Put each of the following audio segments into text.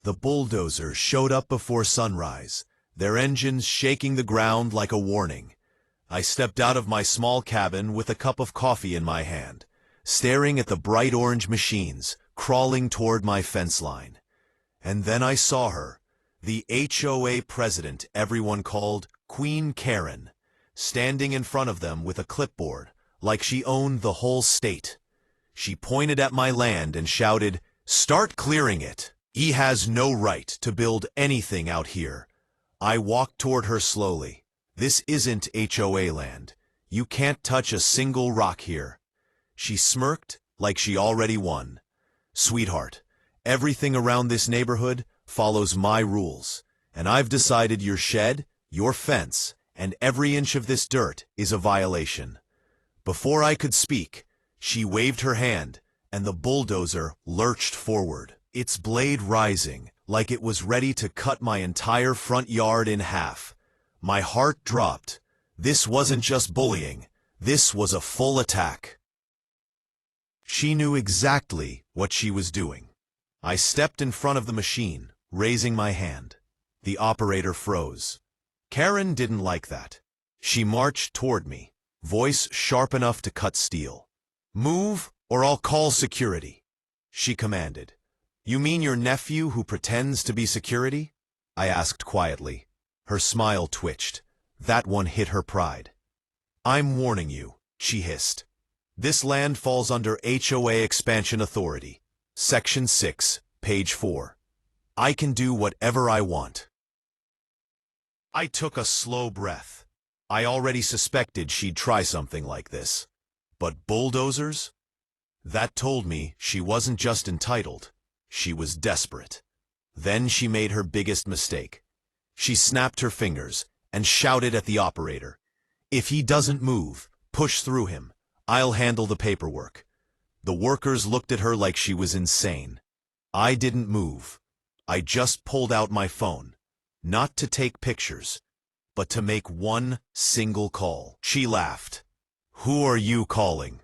The bulldozers showed up before sunrise, their engines shaking the ground like a warning. I stepped out of my small cabin with a cup of coffee in my hand, staring at the bright orange machines crawling toward my fence line. And then I saw her, the HOA president everyone called Queen Karen, standing in front of them with a clipboard, like she owned the whole state. She pointed at my land and shouted, "Start clearing it! He has no right to build anything out here." I walked toward her slowly. "This isn't HOA land. You can't touch a single rock here." She smirked like she already won. "Sweetheart, everything around this neighborhood follows my rules, and I've decided your shed, your fence, and every inch of this dirt is a violation." Before I could speak, she waved her hand, and the bulldozer lurched forward, its blade rising like it was ready to cut my entire front yard in half. My heart dropped. This wasn't just bullying. This was a full attack. She knew exactly what she was doing. I stepped in front of the machine, raising my hand. The operator froze. Karen didn't like that. She marched toward me, voice sharp enough to cut steel. "Move, or I'll call security," she commanded. "You mean your nephew who pretends to be security?" I asked quietly. Her smile twitched. That one hit her pride. "I'm warning you," she hissed. "This land falls under HOA Expansion Authority, Section 6, page 4. I can do whatever I want." I took a slow breath. I already suspected she'd try something like this. But bulldozers? That told me she wasn't just entitled. She was desperate. Then she made her biggest mistake. She snapped her fingers and shouted at the operator, "If he doesn't move, push through him. I'll handle the paperwork." The workers looked at her like she was insane. I didn't move. I just pulled out my phone, not to take pictures, but to make one single call. She laughed. "Who are you calling?"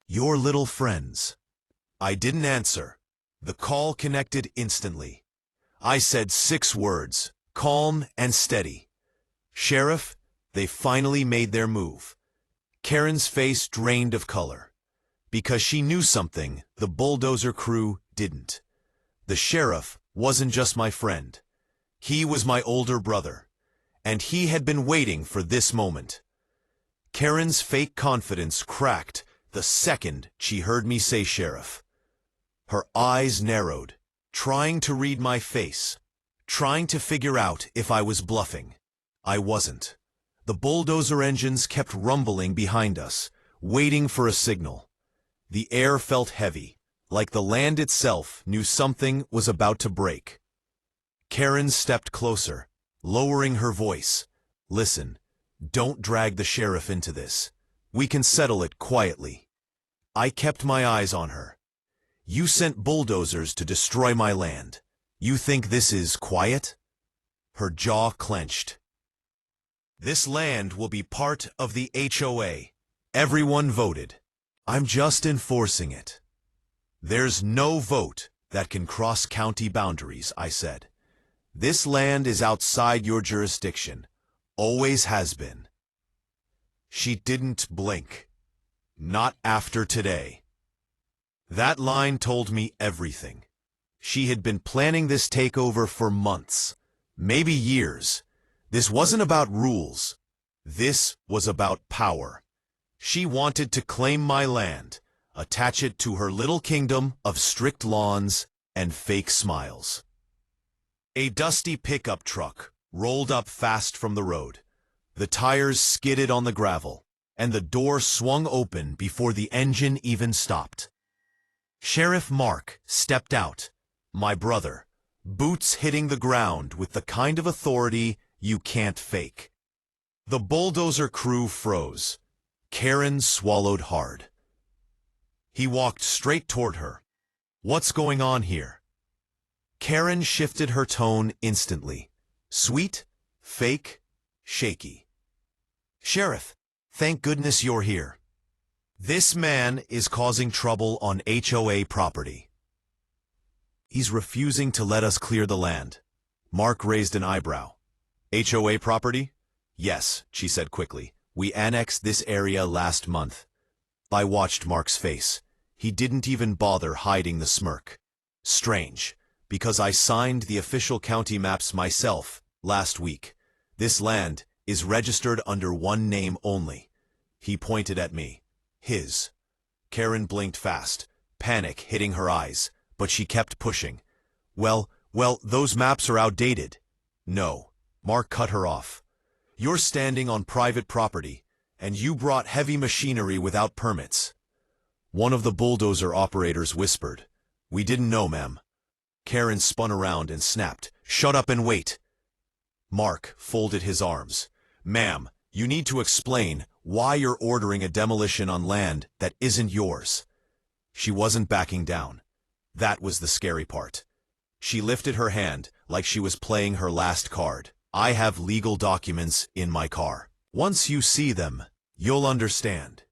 "Your little friends." I didn't answer. The call connected instantly. I said 6 words, calm and steady. "Sheriff, they finally made their move." Karen's face drained of color. Because she knew something the bulldozer crew didn't. The sheriff wasn't just my friend. He was my older brother. And he had been waiting for this moment. Karen's fake confidence cracked the second she heard me say sheriff. Her eyes narrowed, trying to read my face, trying to figure out if I was bluffing. I wasn't. The bulldozer engines kept rumbling behind us, waiting for a signal. The air felt heavy, like the land itself knew something was about to break. Karen stepped closer, lowering her voice. "Listen, don't drag the sheriff into this. We can settle it quietly." I kept my eyes on her. "You sent bulldozers to destroy my land. You think this is quiet?" Her jaw clenched. "This land will be part of the HOA. Everyone voted. I'm just enforcing it." "There's no vote that can cross county boundaries," I said. "This land is outside your jurisdiction. Always has been." She didn't blink. "Not after today." That line told me everything. She had been planning this takeover for months, maybe years. This wasn't about rules. This was about power. She wanted to claim my land, attach it to her little kingdom of strict lawns and fake smiles. A dusty pickup truck rolled up fast from the road. The tires skidded on the gravel, and the door swung open before the engine even stopped. Sheriff Mark stepped out, my brother, boots hitting the ground with the kind of authority you can't fake. The bulldozer crew froze. Karen swallowed hard. He walked straight toward her. "What's going on here?" Karen shifted her tone instantly. Sweet, fake, shaky. "Sheriff, thank goodness you're here. This man is causing trouble on HOA property." He's refusing to let us clear the land. Mark raised an eyebrow. HOA property? Yes, she said quickly. We annexed this area last month. I watched Mark's face. He didn't even bother hiding the smirk. Strange, because I signed the official county maps myself last week. This land is registered under one name only. He pointed at me. His. Karen blinked fast, panic hitting her eyes, but she kept pushing. Well, those maps are outdated. No, Mark cut her off. You're standing on private property, and you brought heavy machinery without permits. One of the bulldozer operators whispered. We didn't know, ma'am. Karen spun around and snapped. Shut up and wait. Mark folded his arms. Ma'am, you need to explain why you're ordering a demolition on land that isn't yours. She wasn't backing down. That was the scary part. She lifted her hand like she was playing her last card. I have legal documents in my car. Once you see them, you'll understand.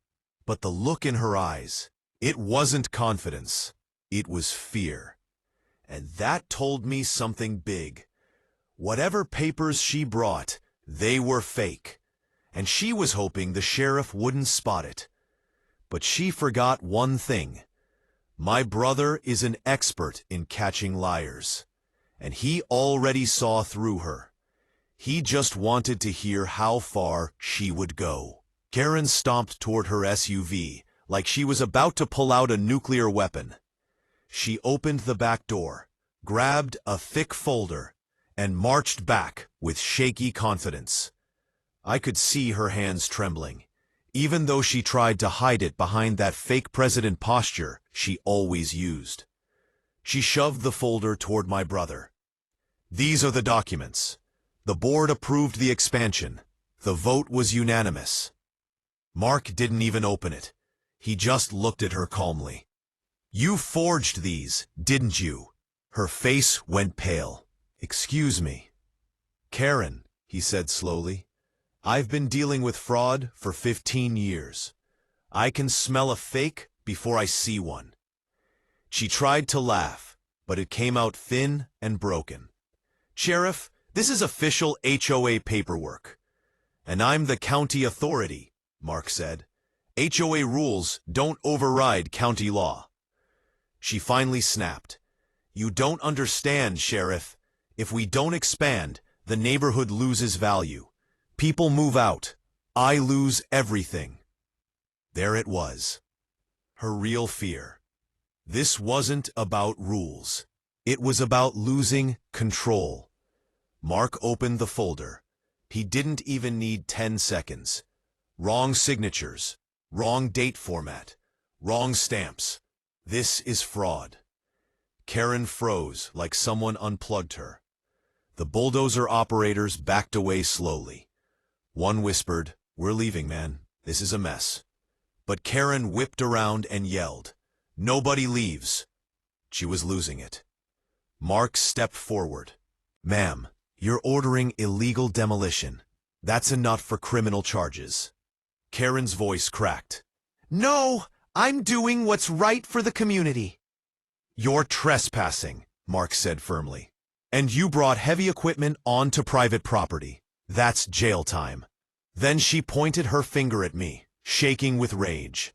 But the look in her eyes, it wasn't confidence. It was fear. And that told me something big. Whatever papers she brought, they were fake. And she was hoping the sheriff wouldn't spot it. But she forgot one thing. My brother is an expert in catching liars. And he already saw through her. He just wanted to hear how far she would go. Karen stomped toward her SUV, like she was about to pull out a nuclear weapon. She opened the back door, grabbed a thick folder, and marched back with shaky confidence. I could see her hands trembling, even though she tried to hide it behind that fake president posture she always used. She shoved the folder toward my brother. These are the documents. The board approved the expansion. The vote was unanimous. Mark didn't even open it. He just looked at her calmly. You forged these, didn't you? Her face went pale. Excuse me. Karen, he said slowly. I've been dealing with fraud for 15 years. I can smell a fake before I see one. She tried to laugh, but it came out thin and broken. Sheriff, this is official HOA paperwork. And I'm the county authority, Mark said. HOA rules don't override county law. She finally snapped. You don't understand, Sheriff. If we don't expand, the neighborhood loses value. People move out. I lose everything. There it was. Her real fear. This wasn't about rules. It was about losing control. Mark opened the folder. He didn't even need 10 seconds. Wrong signatures. Wrong date format. Wrong stamps. This is fraud. Karen froze like someone unplugged her. The bulldozer operators backed away slowly. One whispered, We're leaving, man. This is a mess. But Karen whipped around and yelled, Nobody leaves. She was losing it. Mark stepped forward. Ma'am, you're ordering illegal demolition. That's enough for criminal charges. Karen's voice cracked. No, I'm doing what's right for the community. You're trespassing, Mark said firmly. And you brought heavy equipment onto private property. That's jail time. Then she pointed her finger at me, shaking with rage.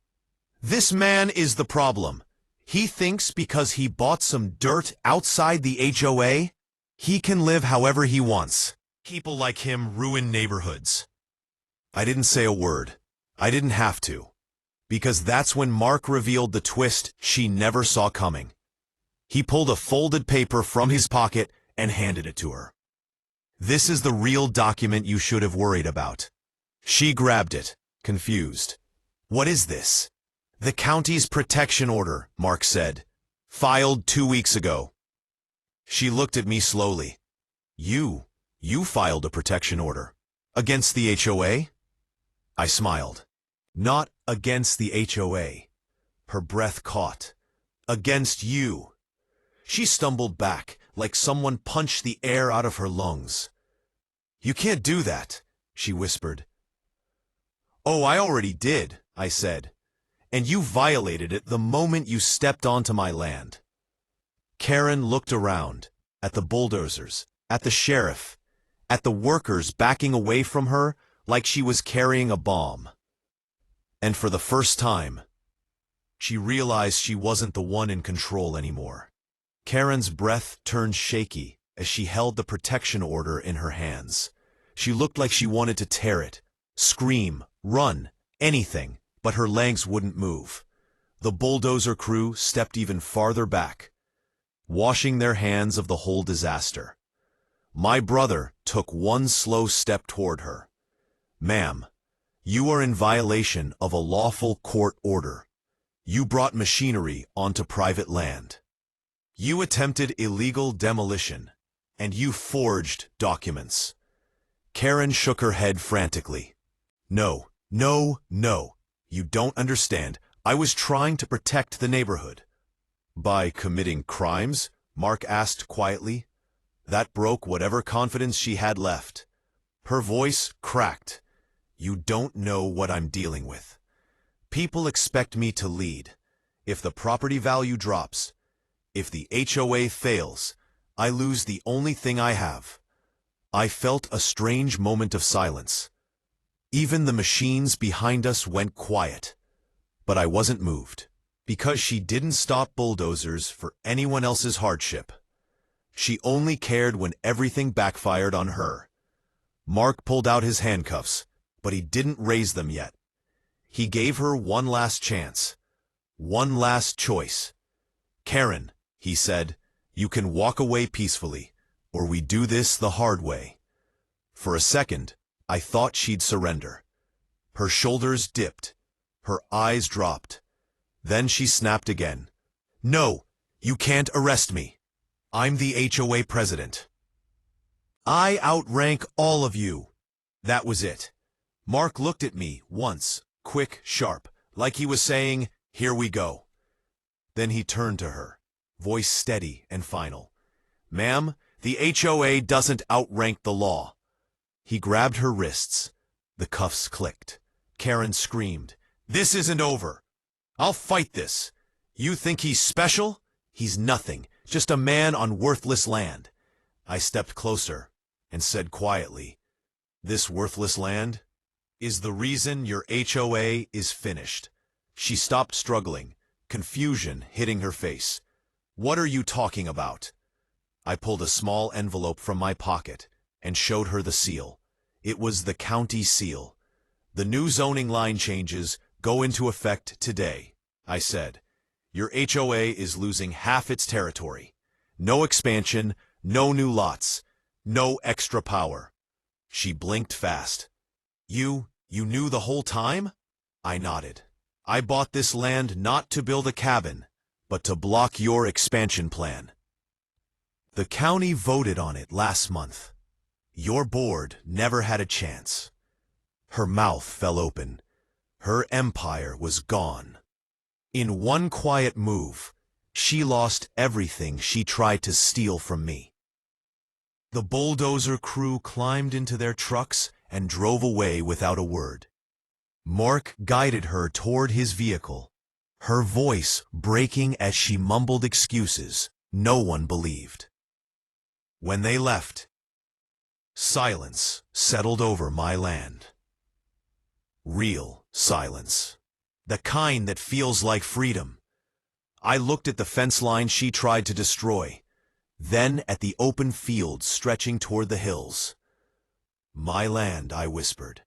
This man is the problem. He thinks because he bought some dirt outside the HOA, he can live however he wants. People like him ruin neighborhoods. I didn't say a word. I didn't have to. Because that's when Mark revealed the twist she never saw coming. He pulled a folded paper from his pocket and handed it to her. This is the real document you should have worried about. She grabbed it, confused. What is this? The county's protection order, Mark said. Filed 2 weeks ago. She looked at me slowly. You filed a protection order. Against the HOA? I smiled. Not against the HOA. Her breath caught. Against you. She stumbled back, like someone punched the air out of her lungs. You can't do that, she whispered. Oh, I already did, I said. And you violated it the moment you stepped onto my land. Karen looked around, at the bulldozers, at the sheriff, at the workers backing away from her like she was carrying a bomb. And for the first time, she realized she wasn't the one in control anymore. Karen's breath turned shaky as she held the protection order in her hands. She looked like she wanted to tear it, scream, run, anything, but her legs wouldn't move. The bulldozer crew stepped even farther back, washing their hands of the whole disaster. My brother took one slow step toward her. "Ma'am, you are in violation of a lawful court order. You brought machinery onto private land. You attempted illegal demolition, and you forged documents." Karen shook her head frantically. "No, no, no. You don't understand. I was trying to protect the neighborhood." "By committing crimes?" Mark asked quietly. That broke whatever confidence she had left. Her voice cracked. "You don't know what I'm dealing with. People expect me to lead. If the property value drops, if the HOA fails, I lose the only thing I have." I felt a strange moment of silence. Even the machines behind us went quiet. But I wasn't moved, because she didn't stop bulldozers for anyone else's hardship. She only cared when everything backfired on her. Mark pulled out his handcuffs, but he didn't raise them yet. He gave her one last chance, one last choice. "Karen," he said, "you can walk away peacefully, or we do this the hard way." For a second, I thought she'd surrender. Her shoulders dipped, her eyes dropped. Then she snapped again. "No, you can't arrest me. I'm the HOA president. I outrank all of you." That was it. Mark looked at me once, quick, sharp, like he was saying, "Here we go." Then he turned to her, voice steady and final. "Ma'am, the HOA doesn't outrank the law." He grabbed her wrists. The cuffs clicked. Karen screamed, "This isn't over. I'll fight this. You think he's special? He's nothing, just a man on worthless land." I stepped closer and said quietly, "This worthless land is the reason your HOA is finished." She stopped struggling, confusion hitting her face. "What are you talking about?" I pulled a small envelope from my pocket and showed her the seal. It was the county seal. "The new zoning line changes go into effect today," I said. "Your HOA is losing half its territory. No expansion, no new lots, no extra power." She blinked fast. You knew the whole time?" I nodded. "I bought this land not to build a cabin, but to block your expansion plan. The county voted on it last month. Your board never had a chance." Her mouth fell open. Her empire was gone. In one quiet move, she lost everything she tried to steal from me. The bulldozer crew climbed into their trucks and drove away without a word. Mark guided her toward his vehicle, her voice breaking as she mumbled excuses no one believed. When they left, silence settled over my land. Real silence. The kind that feels like freedom. I looked at the fence line she tried to destroy, then at the open fields stretching toward the hills. "My land," I whispered.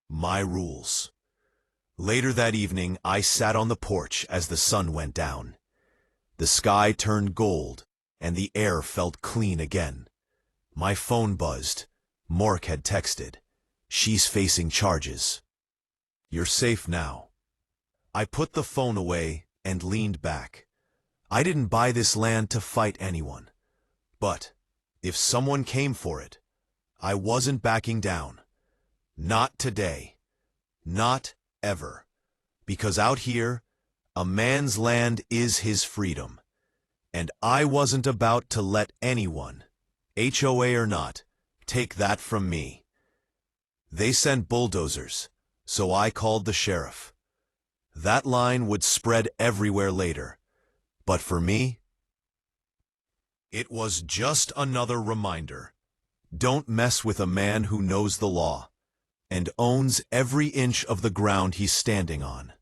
"My rules." Later that evening, I sat on the porch as the sun went down. The sky turned gold, and the air felt clean again. My phone buzzed. Mark had texted. "She's facing charges. You're safe now." I put the phone away and leaned back. I didn't buy this land to fight anyone. But if someone came for it, I wasn't backing down. Not today. Not ever. Because out here, a man's land is his freedom. And I wasn't about to let anyone, HOA or not, take that from me. They sent bulldozers, so I called the sheriff. That line would spread everywhere later. But for me, It was just another reminder. Don't mess with a man who knows the law and owns every inch of the ground he's standing on.